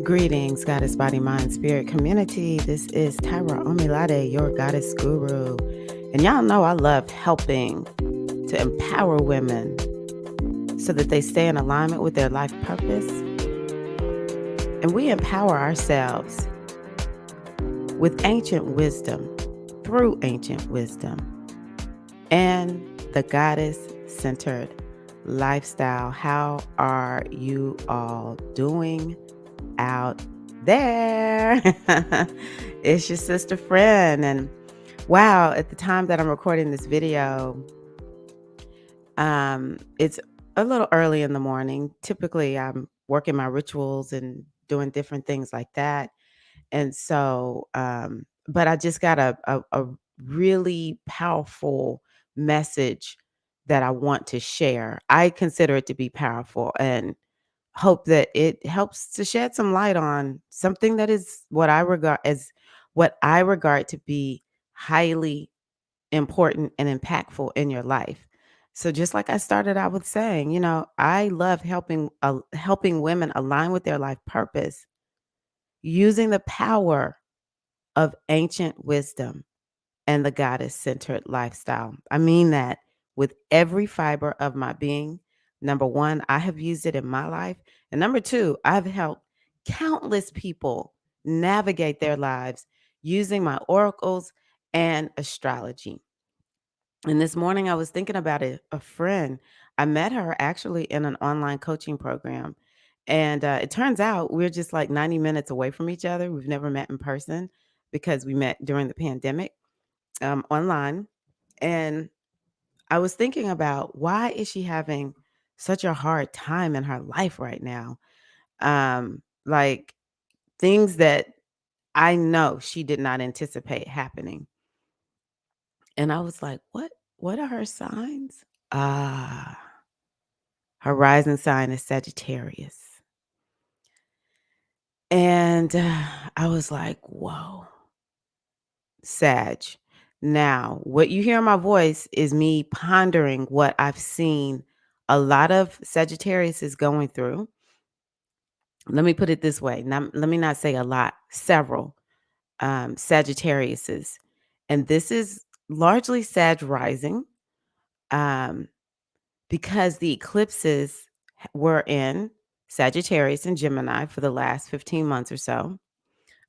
Greetings, Goddess Body Mind Spirit community. This is Tyra Omilade, your goddess guru. And y'all know I love helping to empower women so that they stay in alignment with their life purpose. And we empower ourselves with ancient wisdom, through ancient wisdom, and the goddess centered lifestyle. How are you all doing out there? It's your sister friend. And wow, at the time that I'm recording this video, it's a little early in the morning. Typically I'm working my rituals and doing different things like that. And so but I just got a really powerful message that I want to share. I consider it to be powerful and hope that it helps to shed some light on something that is what I regard to be highly important and impactful in your life. So just like I started out with saying, I love helping women align with their life purpose using the power of ancient wisdom and the goddess centered lifestyle. I mean that with every fiber of my being. Number one, I have used it in my life. And number two, I've helped countless people navigate their lives using my oracles and astrology. And this morning I was thinking about a friend. I met her actually in an online coaching program. And it turns out we're just like 90 minutes away from each other. We've never met in person because we met during the pandemic online. And I was thinking about, why is she having such a hard time in her life right now? Like things that I know she did not anticipate happening. And I was like, what are her signs? Ah, her rising sign is Sagittarius. And I was like, whoa, Sag. Now, what you hear in my voice is me pondering what I've seen a lot of Sagittarius is going through. Let me put it this way. Now, let me not say a lot, several Sagittariuses. And this is largely Sag rising um, because the eclipses were in Sagittarius and Gemini for the last 15 months or so,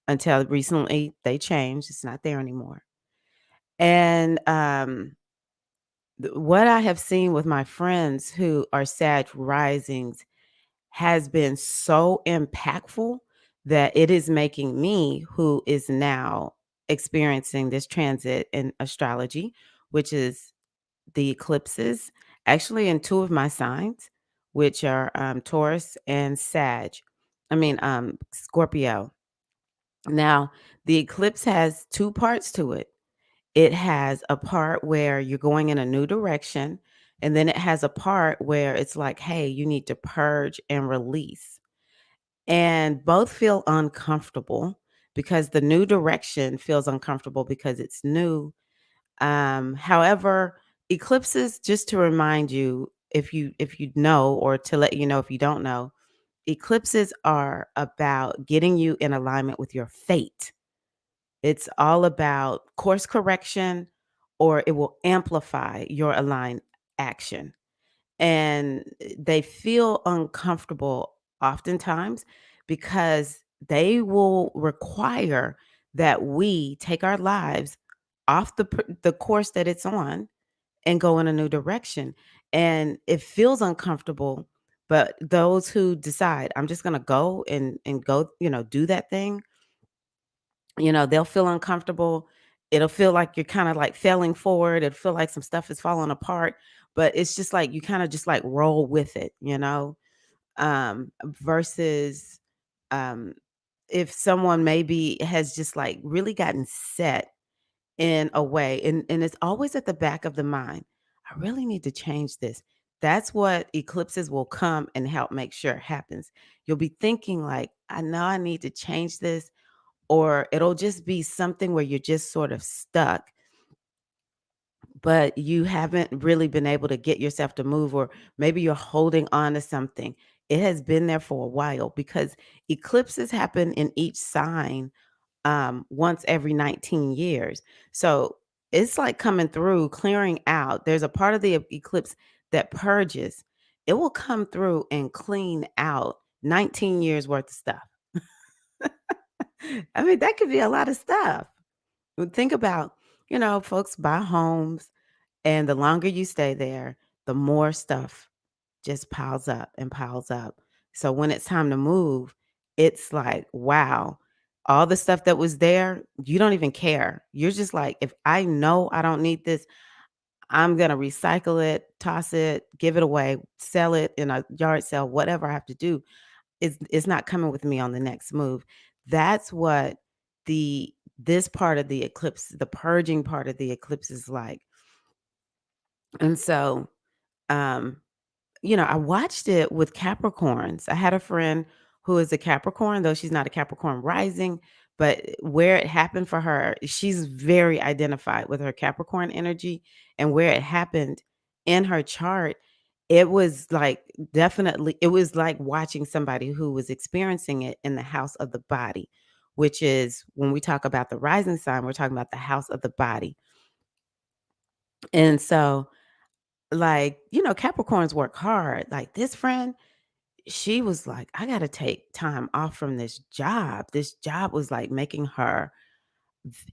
until recently they changed. It's not there anymore. And what I have seen with my friends who are Sag risings has been so impactful that it is making me, who is now experiencing this transit in astrology, which is the eclipses, actually in two of my signs, which are Taurus and Scorpio. Now, the eclipse has two parts to it. It has a part where you're going in a new direction, and then it has a part where it's like, hey, you need to purge and release. And both feel uncomfortable because the new direction feels uncomfortable because it's new. However, eclipses, just to remind you, if you know, or to let you know if you don't know, eclipses are about getting you in alignment with your fate. It's all about course correction, or it will amplify your aligned action. And they feel uncomfortable oftentimes because they will require that we take our lives off the course that it's on and go in a new direction. And it feels uncomfortable, but those who decide, I'm just going to go and go, do that thing, they'll feel uncomfortable. It'll feel like you're kind of like failing forward. It'll feel like some stuff is falling apart, but it's just like you kind of just like roll with it, versus um, if someone maybe has just like really gotten set in a way, and it's always at the back of the mind. I really need to change this. That's what eclipses will come and help make sure it happens. You'll be thinking like, I know I need to change this, or it'll just be something where you're just sort of stuck, but you haven't really been able to get yourself to move, or maybe you're holding on to something. It has been there for a while because eclipses happen in each sign once every 19 years. So it's like coming through, clearing out. There's a part of the eclipse that purges. It will come through and clean out 19 years worth of stuff. I mean, that could be a lot of stuff. Think about, folks buy homes, and the longer you stay there, the more stuff just piles up and piles up. So when it's time to move, it's like, wow, all the stuff that was there, you don't even care. You're just like, if I know I don't need this, I'm going to recycle it, toss it, give it away, sell it in a yard sale, whatever I have to do. It's not coming with me on the next move. That's what this part of the eclipse, the purging part of the eclipse is like. And so, um, I watched it with Capricorns. I had a friend who is a Capricorn, though she's not a Capricorn rising, but where it happened for her, she's very identified with her Capricorn energy. And where it happened in her chart, it was like definitely, it was like watching somebody who was experiencing it in the house of the body, which is when we talk about the rising sign, we're talking about the house of the body. And so, like, Capricorns work hard. Like this friend, she was like, I got to take time off from this job. This job was like making her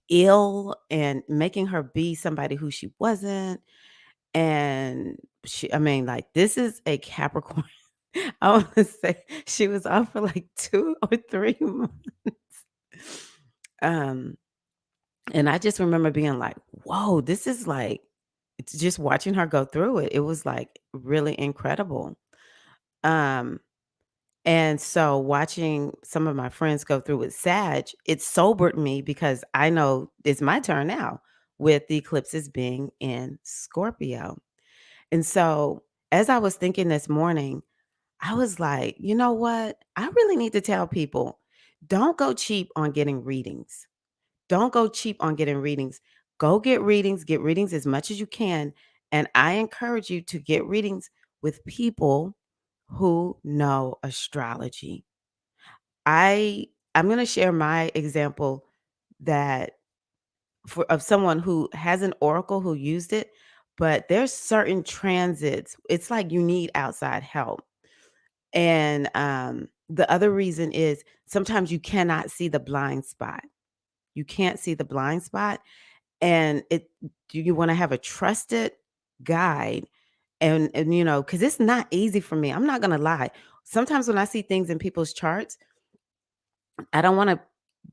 ill and making her be somebody who she wasn't. And I mean, like, this is a Capricorn. I want to say she was off for like 2 or 3 months. Um, and I just remember being like, whoa, this is like, it's just watching her go through it. It was like really incredible. Um, And so watching some of my friends go through with Sag, it sobered me because I know it's my turn now with the eclipses being in Scorpio. And so as I was thinking this morning, I was like, you know what? I really need to tell people, don't go cheap on getting readings. Don't go cheap on getting readings. Go get readings as much as you can. And I encourage you to get readings with people who know astrology. I'm gonna share my example that for of someone who has an oracle who used it, but there's certain transits, it's like you need outside help. And, the other reason is sometimes you cannot see the blind spot. You can't see the blind spot, and do you wanna have a trusted guide? And, because it's not easy for me, I'm not gonna lie. Sometimes when I see things in people's charts, I don't wanna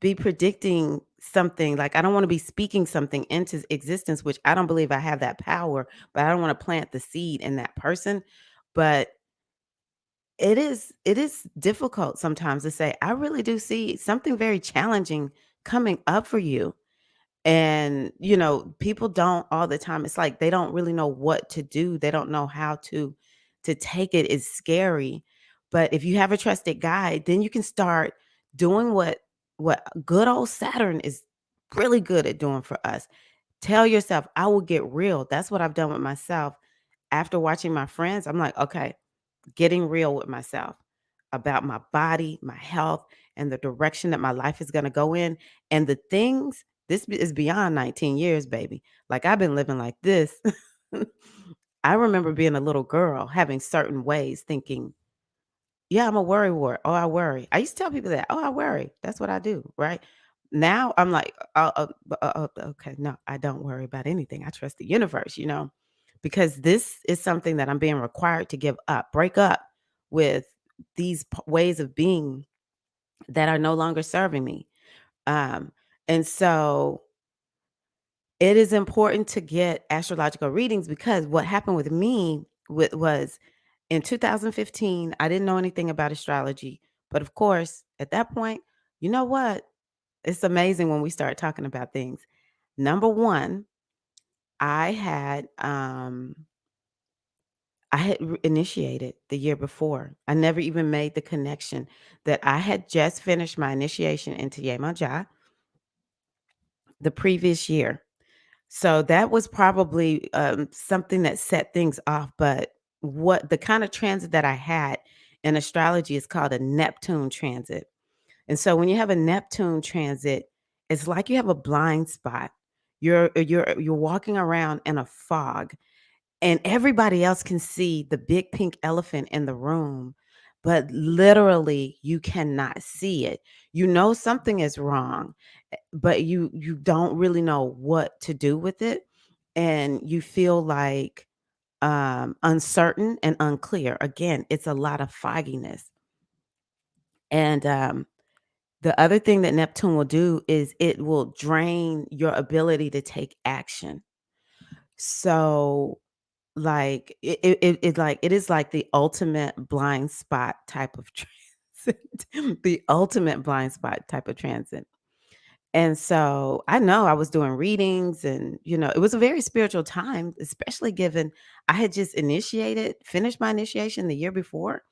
be predicting something, like, I don't wanna be speaking something into existence, which I don't believe I have that power, but I don't wanna plant the seed in that person. But it is difficult sometimes to say, "I really do see something very challenging coming up for you." And, people don't all the time. It's like they don't really know what to do. They don't know how to take it. It's scary. But if you have a trusted guide, then you can start doing what good old Saturn is really good at doing for us. Tell yourself, I will get real. That's what I've done with myself. After watching my friends, I'm like, okay, getting real with myself about my body, my health, and the direction that my life is going to go in. And the things, is beyond 19 years, baby. Like I've been living like this. I remember being a little girl having certain ways thinking, yeah, I'm a worry wart. Oh, I worry. I used to tell people that. Oh, I worry. That's what I do. Right. Now I'm like, okay, no, I don't worry about anything. I trust the universe, because this is something that I'm being required to give up, break up with these ways of being that are no longer serving me. Um, and so it is important to get astrological readings because what happened with me was in 2015, I didn't know anything about astrology. But of course, at that point, you know what? It's amazing when we start talking about things. Number one, I had um initiated the year before. I never even made the connection that I had just finished my initiation into Yemoja the previous year. So that was probably something that set things off. But what the kind of transit that I had, In astrology, it's called a Neptune transit. And so when you have a Neptune transit, it's like you have a blind spot. You're walking around in a fog and everybody else can see the big pink elephant in the room, but literally you cannot see it. You know something is wrong, but you don't really know what to do with it, and you feel like uncertain and unclear. Again, it's a lot of fogginess. And the other thing that Neptune will do is it will drain your ability to take action. So like, it is like the ultimate blind spot type of transit, the ultimate blind spot type of transit. And so, I know I was doing readings and, it was a very spiritual time, especially given I had just finished my initiation the year before.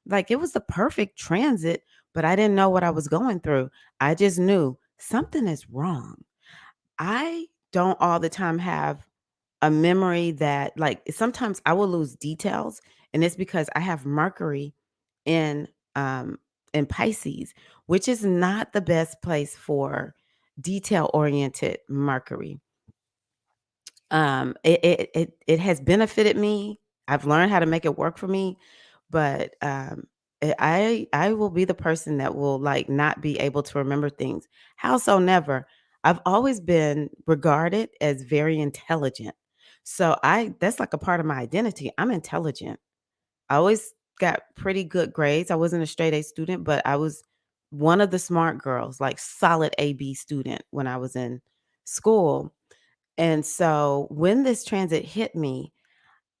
Like, it was the perfect transit, but I didn't know what I was going through. I just knew something is wrong. I don't all the time have a memory that like, sometimes I will lose details, and it's because I have Mercury in, um, in Pisces, which is not the best place for detail-oriented Mercury. It has benefited me. I've learned how to make it work for me, but, I will be the person that will, like, not be able to remember things. How so? Never. I've always been regarded as very intelligent. So I that's like a part of my identity. I'm intelligent. I always got pretty good grades. I wasn't a straight A student, but I was one of the smart girls, like solid AB student when I was in school. And so when this transit hit me,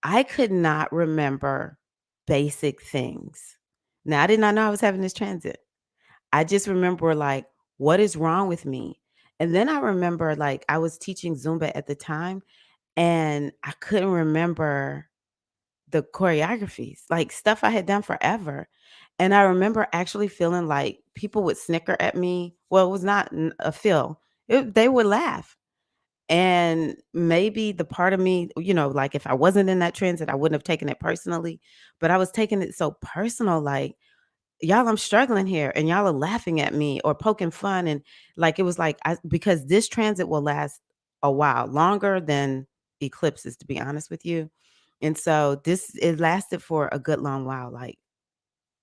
I could not remember basic things. Now, I did not know I was having this transit. I just remember like, what is wrong with me? And then I remember like I was teaching Zumba at the time and I couldn't remember the choreographies, like stuff I had done forever. And I remember actually feeling like people would snicker at me. Well, it was not a feel. They would laugh. And maybe the part of me, like if I wasn't in that transit, I wouldn't have taken it personally. But I was taking it so personal, like, y'all, I'm struggling here and y'all are laughing at me or poking fun. And like it was like because this transit will last a while, longer than eclipses, to be honest with you. And so this it lasted for a good long while, like,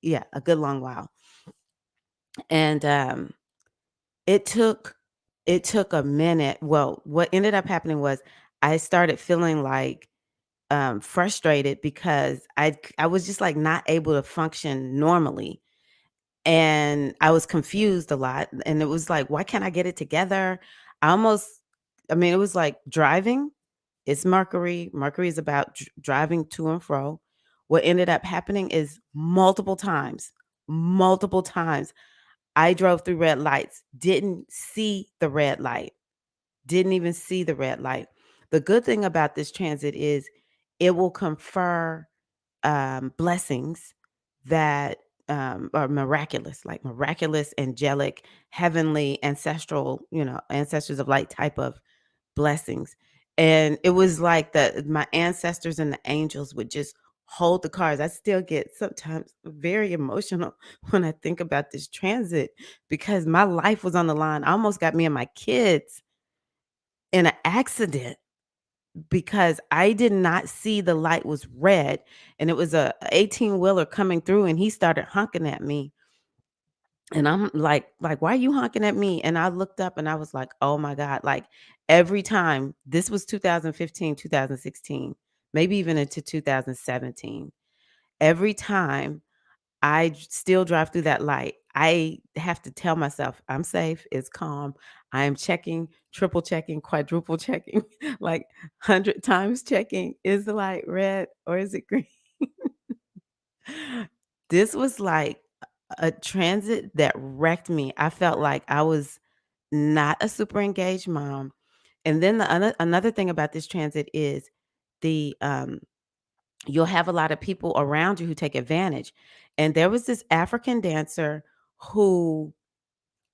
yeah, a good long while. And it took it took a minute. Well, what ended up happening was I started feeling like frustrated because I was just like not able to function normally. And I was confused a lot, and it was like, "Why can't I get it together?" I mean, it was like driving. It's Mercury. Mercury is about driving to and fro. What ended up happening is multiple times, I drove through red lights, didn't see the red light, didn't even see the red light. The good thing about this transit is it will confer blessings that are miraculous, like miraculous, angelic, heavenly, ancestral, ancestors of light type of blessings. And it was like my ancestors and the angels would just hold the cars. I still get sometimes very emotional when I think about this transit because my life was on the line. I almost got me and my kids in an accident because I did not see the light was red, and it was a 18-wheeler coming through, and he started honking at me, and I'm like, "Why are you honking at me?" And I looked up, and I was like, "Oh my god," like, every time this was 2015, 2016, maybe even into 2017. Every time still drive through that light. I have to tell myself, "I'm safe, it's calm." I am checking, triple checking, quadruple checking, like 100 times checking, "Is the light red or is it green?" This was like a transit that wrecked me. I felt like I was not a super engaged mom. And then another thing about this transit is the, you'll have a lot of people around you who take advantage. And there was this African dancer who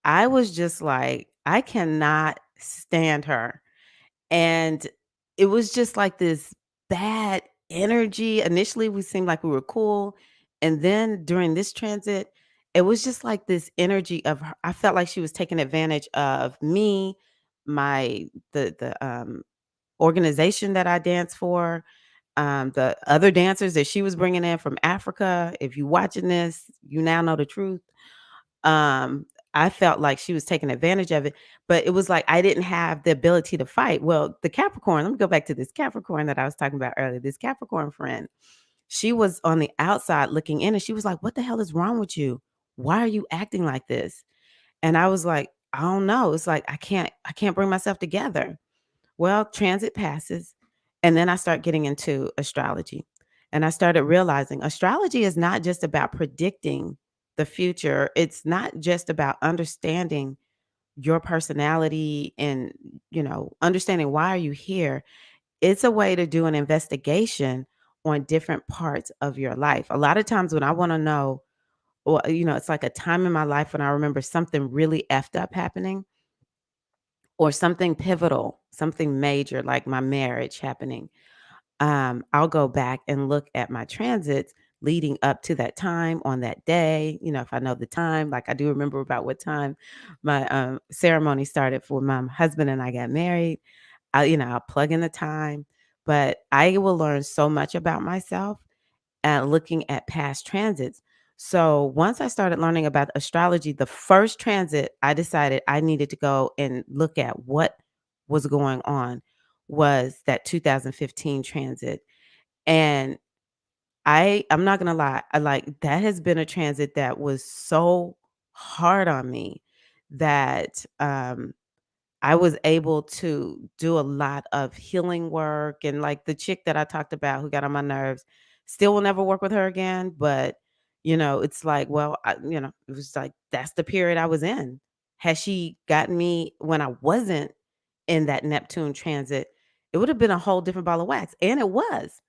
I was just like, I cannot stand her. And it was just like this bad energy. Initially, we seemed like we were cool. And then during this transit, it was just like this energy of her. I felt like she was taking advantage of me, my the organization that I dance for, the other dancers that she was bringing in from Africa. If you watching this, you now know the truth. Um, I felt like she was taking advantage of it, but it was like I didn't have the ability to fight. Well, the Capricorn, let me go back to this Capricorn that I was talking about earlier. This Capricorn friend, she was on the outside looking in and she was like, "What the hell is wrong with you? Why are you acting like this?" And I was like, "I don't know." It's like I can't bring myself together. Well, transit passes, and then I start getting into astrology. And I started realizing astrology is not just about predicting the future. It's not just about understanding your personality and, understanding why are you here. It's a way to do an investigation on different parts of your life. A lot of times when I want to know, or it's like a time in my life when I remember something really effed up happening or something pivotal, something major like my marriage happening. I'll go back and look at my transits leading up to that time on that day. If I know the time, like I do remember about what time my ceremony started for my husband and I got married. I'll plug in the time, but I will learn so much about myself at looking at past transits. So once I started learning about astrology, the first transit I decided I needed to go and look at what was going on was that 2015 transit. And I'm not gonna lie, I like that has been a transit that was so hard on me that I was able to do a lot of healing work, and, like, the chick that I talked about who got on my nerves, still will never work with her again, but, it's like, well, it was like, that's the period I was in. Had she gotten me when I wasn't in that Neptune transit, it would have been a whole different ball of wax, and it was.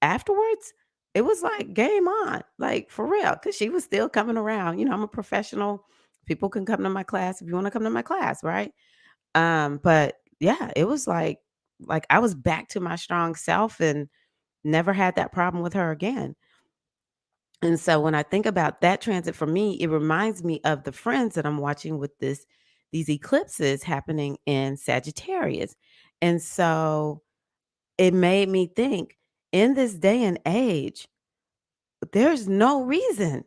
Afterwards, it was like game on, like, for real, because she was still coming around. I'm a professional. People can come to my class if you wanna come to my class, right? But yeah, it was like I was back to my strong self and never had that problem with her again. And so when I think about that transit for me, it reminds me of the friends that I'm watching with these eclipses happening in Sagittarius. And so it made me think in this day and age, there's no reason.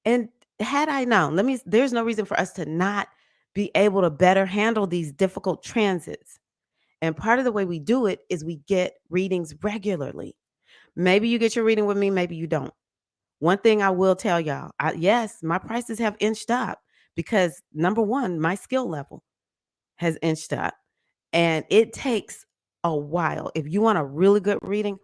And had I known, there's no reason for us to not be able to better handle these difficult transits. And part of the way we do it is we get readings regularly. Maybe you get your reading with me, maybe you don't. One thing I will tell y'all, yes, my prices have inched up because number one, my skill level has inched up. And it takes a while. If you want a really good reading,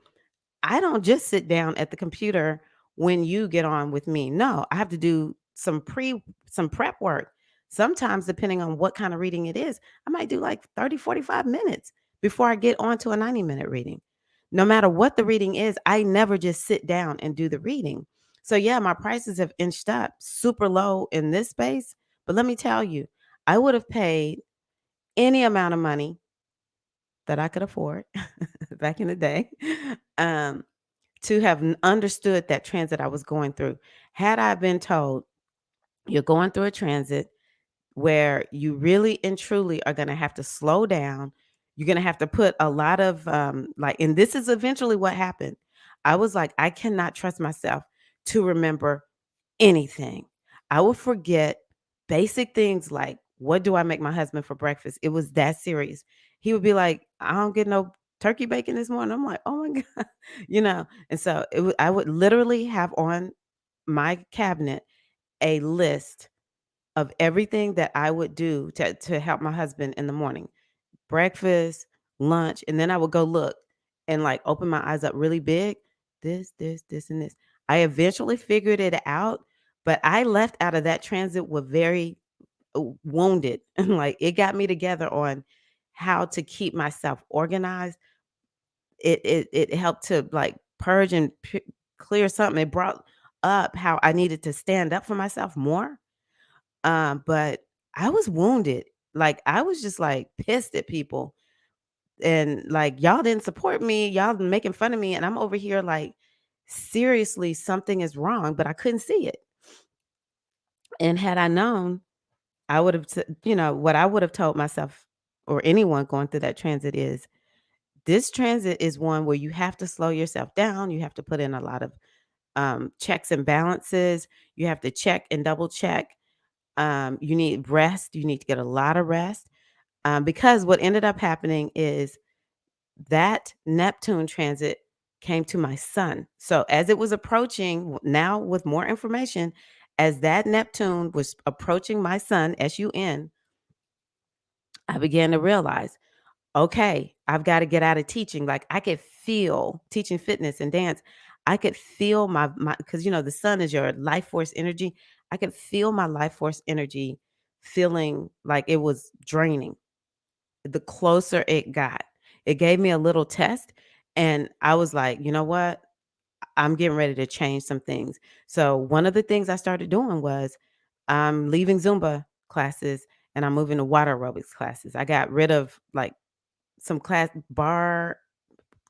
I don't just sit down at the computer when you get on with me. No, I have to do some prep work. Sometimes depending on what kind of reading it is, I might do like 30, 45 minutes before I get on to a 90-minute reading. No matter what the reading is, I never just sit down and do the reading. So yeah, my prices have inched up super low in this space, but let me tell you, I would have paid any amount of money that I could afford back in the day. Um, to have understood that transit I was going through. Had I been told, "You're going through a transit where you really and truly are gonna have to slow down, you're gonna have to put a lot of, like," and this is eventually what happened. I was like, "I cannot trust myself to remember anything." I would forget basic things like, "What do I make my husband for breakfast?" It was that serious. He would be like, "I don't get no turkey bacon this morning." I'm like, "Oh my god," And so I would literally have on my cabinet a list of everything that I would do to help my husband in the morning. Breakfast, lunch, and then I would go look and, like, open my eyes up really big. This, and this. I eventually figured it out, but I left out of that transit with very wounded. And like, it got me together on how to keep myself organized. It helped to, like, purge and clear something. It brought up how I needed to stand up for myself more. But I was wounded. Like, I was just, like, pissed at people and, like, y'all didn't support me, y'all making fun of me, and I'm over here, like, seriously, something is wrong, but I couldn't see it. And had I known, I would have, what I would have told myself or anyone going through that transit is this transit is one where you have to slow yourself down. You have to put in a lot of checks and balances. You have to check and double check. You need rest. You need to get a lot of rest. Because what ended up happening is that Neptune transit came to my son. So as it was approaching, now with more information, as that Neptune was approaching my son, SUN, I began to realize, okay, I've got to get out of teaching. Like I could feel teaching fitness and dance. I could feel my because the sun is your life force energy. I could feel my life force energy feeling like it was draining the closer it got. It gave me a little test, and I was like, "You know what? I'm getting ready to change some things." So, one of the things I started doing was I'm leaving Zumba classes and I'm moving to water aerobics classes. I got rid of, like, some class bar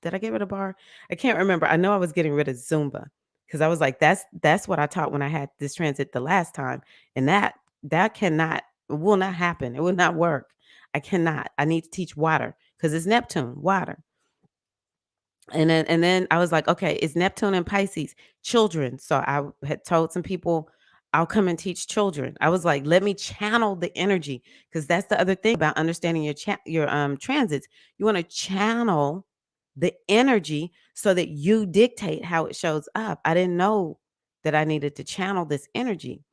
did I get rid of bar? I can't remember. I know I was getting rid of Zumba because I was like, "That's what I taught when I had this transit the last time, and that cannot will not happen. It will not work. I cannot. I need to teach water because it's Neptune, water." And then I was like, "Okay, it's Neptune and Pisces, children." So I had told some people, "I'll come and teach children." I was like, "Let me channel the energy," because that's the other thing about understanding your transits. You wanna channel the energy so that you dictate how it shows up. I didn't know that I needed to channel this energy.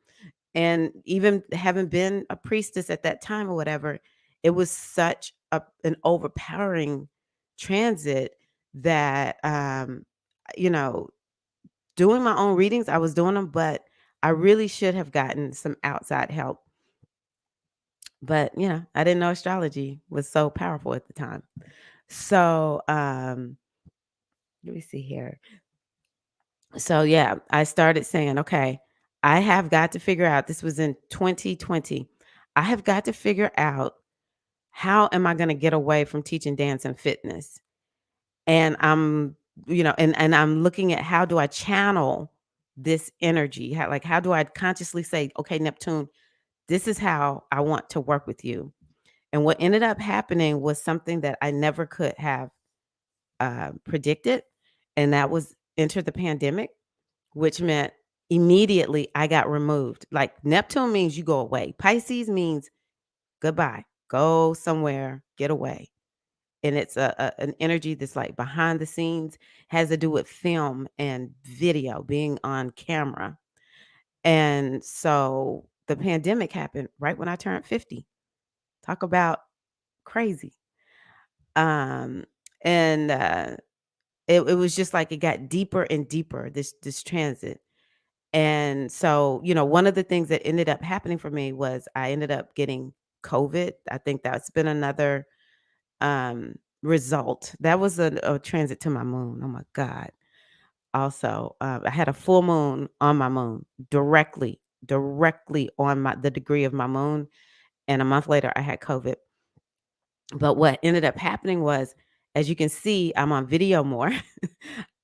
And even having been a priestess at that time or whatever, it was such an overpowering transit that, you know, doing my own readings, I was doing them, but I really should have gotten some outside help. But, I didn't know astrology was so powerful at the time. So, let me see here. So, yeah, I started saying, okay, I have got to figure out, this was in 2020. I have got to figure out how am I going to get away from teaching dance and fitness? And and I'm looking at how do I channel this energy? How do I consciously say, okay, Neptune, this is how I want to work with you. And what ended up happening was something that I never could have predicted. And that was enter the pandemic, which meant immediately I got removed. Like Neptune means you go away. Pisces means goodbye. Go somewhere, get away. And it's an energy that's like behind the scenes, has to do with film and video, being on camera. And so the pandemic happened right when I turned 50. Talk about crazy. Um and it was just like it got deeper and deeper, this transit. And so, one of the things that ended up happening for me was I ended up getting COVID. I think that's been another result. That was a transit to my moon. Oh my God. Also, I had a full moon on my moon directly on the degree of my moon. And a month later, I had COVID. But what ended up happening was, as you can see, I'm on video more.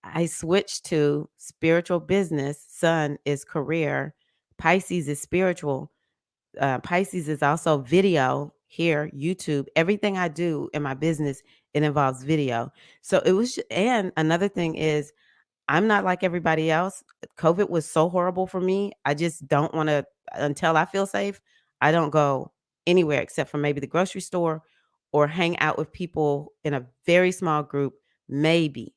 I switched to spiritual business. Sun is career. Pisces is spiritual. Pisces is also video here, YouTube. Everything I do in my business, it involves video. So it was, and another thing is, I'm not like everybody else. COVID was so horrible for me. I just don't want to, until I feel safe, I don't go anywhere except for maybe the grocery store or hang out with people in a very small group. Maybe.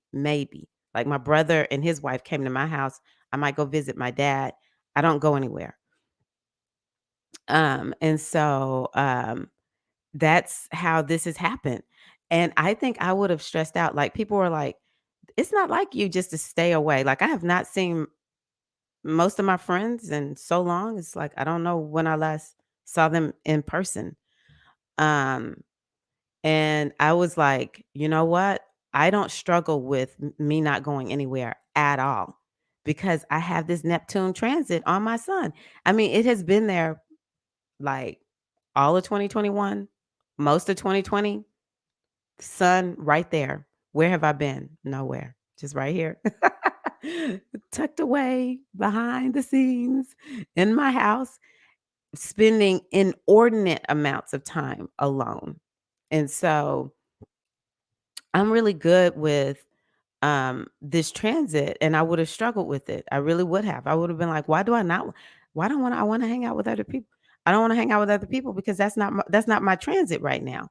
Like my brother and his wife came to my house. I might go visit my dad. I don't go anywhere. And so that's how this has happened. And I think I would have stressed out. Like people were like, it's not like you just to stay away. Like I have not seen most of my friends in so long. It's like I don't know when I last saw them in person. Um, and I was like, you know what? I don't struggle with me not going anywhere at all because I have this Neptune transit on my sun. I mean, it has been there like all of 2021, most of 2020, sun right there. Where have I been? Nowhere. Just right here. tucked away behind the scenes in my house, spending inordinate amounts of time alone. And so I'm really good with this transit, and I would have struggled with it. I really would have. I would have been like, why do I not why don't want I want to hang out with other people? I don't want to hang out with other people because that's not my transit right now.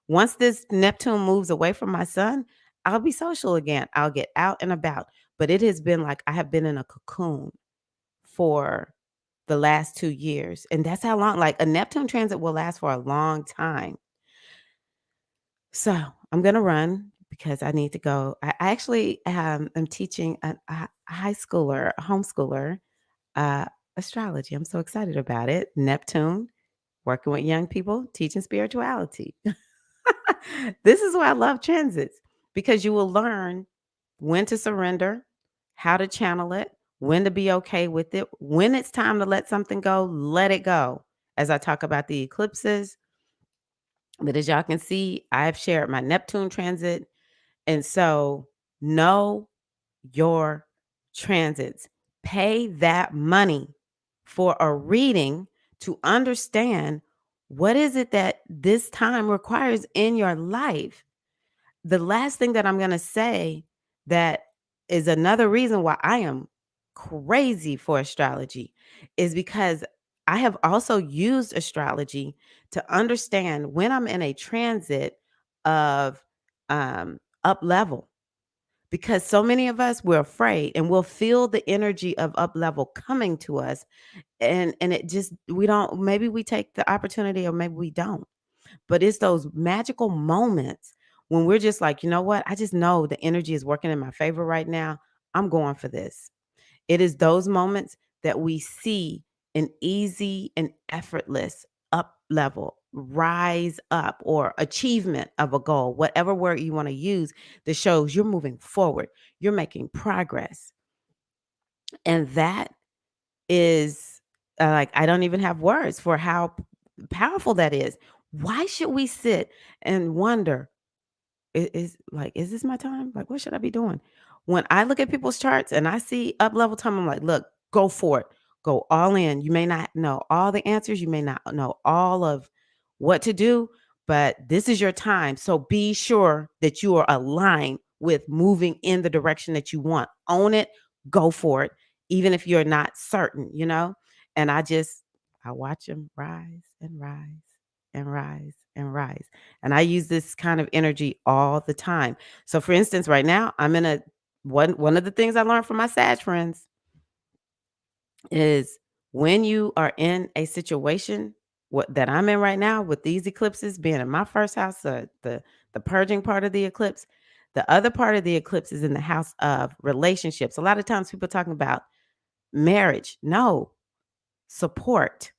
Once this Neptune moves away from my sun, I'll be social again. I'll get out and about. But it has been like I have been in a cocoon for the last 2 years. And that's how long like a Neptune transit will last for a long time. So I'm gonna run because I need to go. I actually am teaching a high schooler, a homeschooler, uh, astrology. I'm so excited about it. Neptune, working with young people, teaching spirituality. This is why I love transits because you will learn when to surrender, how to channel it, when to be okay with it, when it's time to let something go, let it go. As I talk about the eclipses, but as y'all can see, I've shared my Neptune transit. And so know your transits. Pay that money for a reading to understand what is it that this time requires in your life. The last thing that I'm going to say that is another reason why I am crazy for astrology is because I have also used astrology to understand when I'm in a transit of up level because so many of us we're afraid and we'll feel the energy of up level coming to us and it just we don't maybe we take the opportunity or maybe we don't, but it's those magical moments when we're just like, you know what? I just know the energy is working in my favor right now. I'm going for this. It is those moments that we see an easy and effortless up level, rise up, or achievement of a goal, whatever word you want to use that shows you're moving forward, you're making progress. And that is like, I don't even have words for how powerful that is. Why should we sit and wonder, is this my time? Like, what should I be doing? When I look at people's charts and I see up level time, I'm like, look, go for it. Go all in. You may not know all the answers. You may not know all of what to do, but this is your time. So be sure that you are aligned with moving in the direction that you want. Own it, go for it, even if you're not certain, you know? And I watch them rise and rise and rise and rise. And I use this kind of energy all the time. So for instance, right now, I'm in a one of the things I learned from my Sag friends is when you are in a situation what that I'm in right now with these eclipses being in my first house, the purging part of the eclipse, the other part of the eclipse is in the house of relationships. A lot of times people talking about marriage. No, support.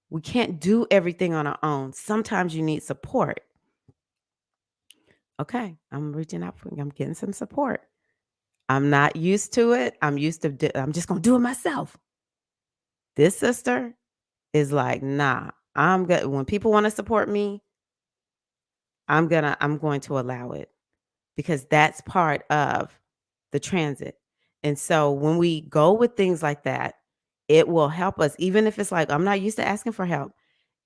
We can't do everything on our own. Sometimes you need support. Okay, I'm reaching out for you. I'm getting some support. I'm not used to it. I'm just going to do it myself. This sister is like, "Nah, I'm good. When people want to support me, I'm going to allow it because that's part of the transit." And so when we go with things like that, it will help us even if it's like I'm not used to asking for help.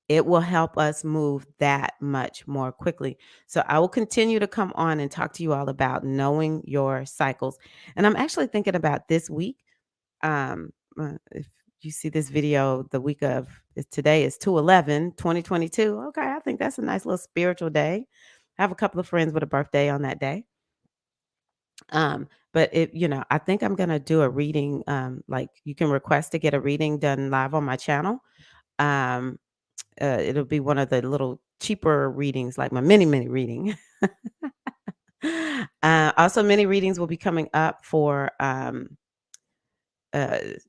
It will help us move that much more quickly. So I will continue to come on and talk to you all about knowing your cycles. And I'm actually thinking about this week. If you see this video, the week of today is 2/11/2022. Okay, I think that's a nice little spiritual day. I have a couple of friends with a birthday on that day. But I think I'm gonna do a reading. Like you can request to get a reading done live on my channel. Um, it'll be one of the little cheaper readings, like my mini reading. Also, mini readings will be coming up for uh,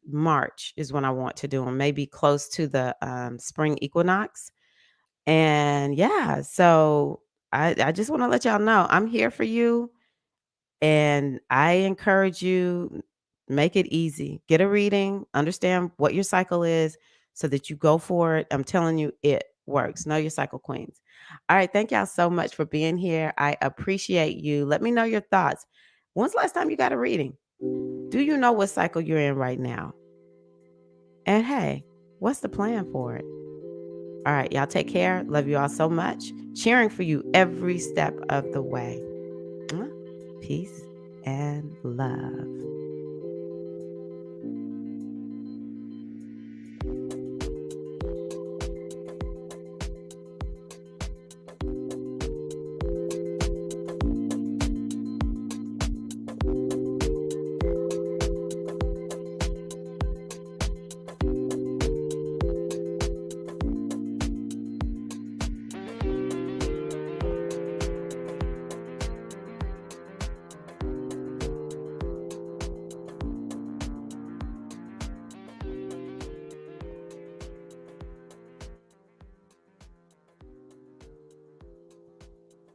March is when I want to do them, maybe close to the spring equinox. And yeah, so I just want to let y'all know I'm here for you. And I encourage you, make it easy. Get a reading, understand what your cycle is so that you go for it. I'm telling you, it works. Know your cycle, queens. All right. Thank y'all so much for being here. I appreciate you. Let me know your thoughts. When's the last time you got a reading? Do you know what cycle you're in right now? And hey, what's the plan for it? All right, y'all take care. Love you all so much. Cheering for you every step of the way. Mwah. Peace and love.